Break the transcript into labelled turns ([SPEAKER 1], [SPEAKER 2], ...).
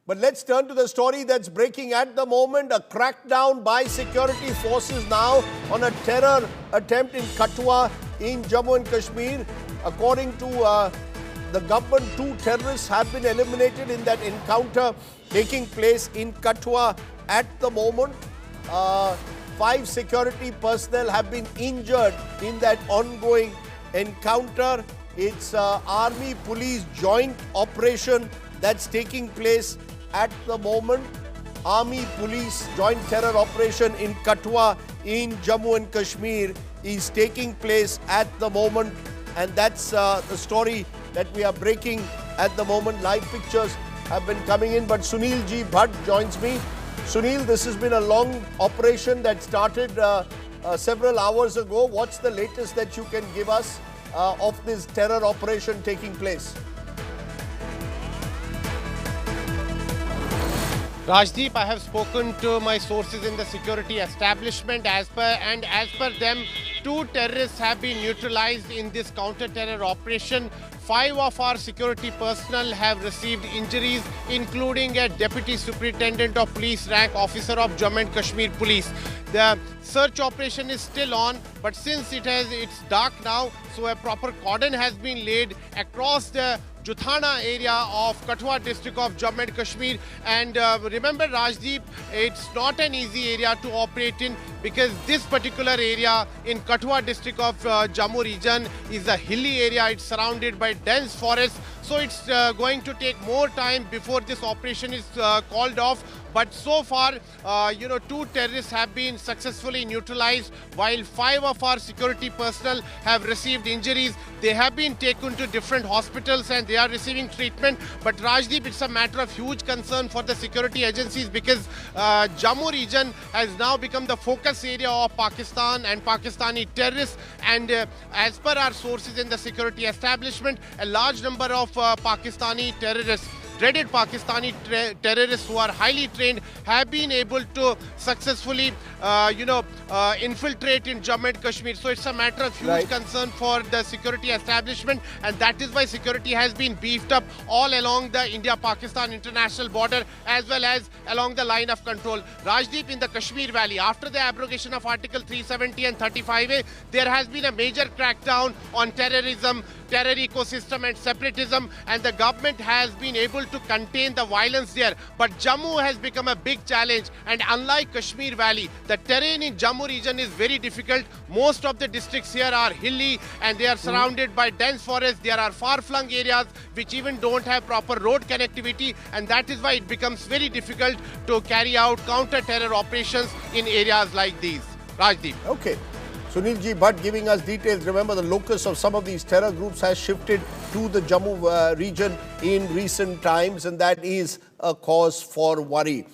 [SPEAKER 1] But let's turn to the story that's breaking at the moment. A crackdown by security forces now on a terror attempt in Kathua in Jammu and Kashmir. According to the government, 2 terrorists have been eliminated in that encounter taking place in Kathua at the moment. 5 security personnel have been injured in that ongoing encounter. It's Army Police joint operation that's taking place at the moment. Army Police joint terror operation in Kathua in Jammu and Kashmir is taking place at the moment, and that's the story that we are breaking at the moment. Live pictures have been coming in, but Sunil G. Bhatt joins me. Sunil, this has been a long operation that started several hours ago. What's the latest that you can give us of this terror operation taking place?
[SPEAKER 2] Rajdeep, I have spoken to my sources in the security establishment. As per them, 2 terrorists have been neutralized in this counter-terror operation. 5 of our security personnel have received injuries, including a Deputy Superintendent of Police rank officer of Jammu and Kashmir Police. The search operation is still on, but since it's dark now, so a proper cordon has been laid across the Juthana area of Kathua district of Jammu and Kashmir. And remember, Rajdeep, it's not an easy area to operate in, because this particular area in Kathua district of Jammu region is a hilly area. It's surrounded by dense forest. So it's going to take more time before this operation is called off. But so far, 2 terrorists have been successfully neutralized, while 5 of our security personnel have received injuries. They have been taken to different hospitals and they are receiving treatment. But Rajdeep, it's a matter of huge concern for the security agencies, because Jammu region has now become the focus area of Pakistan and Pakistani terrorists. And as per our sources in the security establishment, a large number of Pakistani terrorists, dreaded Pakistani terrorists who are highly trained, have been able to successfully, infiltrate in Jammu and Kashmir. So it's a matter of huge concern for the security establishment, and that is why security has been beefed up all along the India-Pakistan international border, as well as along the line of control. Rajdeep, in the Kashmir Valley, after the abrogation of Article 370 and 35A, there has been a major crackdown on terrorism, terror ecosystem and separatism, and the government has been able to contain the violence there. But Jammu has become a big challenge, and unlike Kashmir Valley, the terrain in Jammu region is very difficult. Most of the districts here are hilly and they are surrounded by dense forests. There are far-flung areas which even don't have proper road connectivity, and that is why it becomes very difficult to carry out counter-terror operations in areas like these. Rajdeep.
[SPEAKER 1] Okay. Sunil G. Bhatt giving us details. Remember, the locus of some of these terror groups has shifted to the Jammu region in recent times, and that is a cause for worry.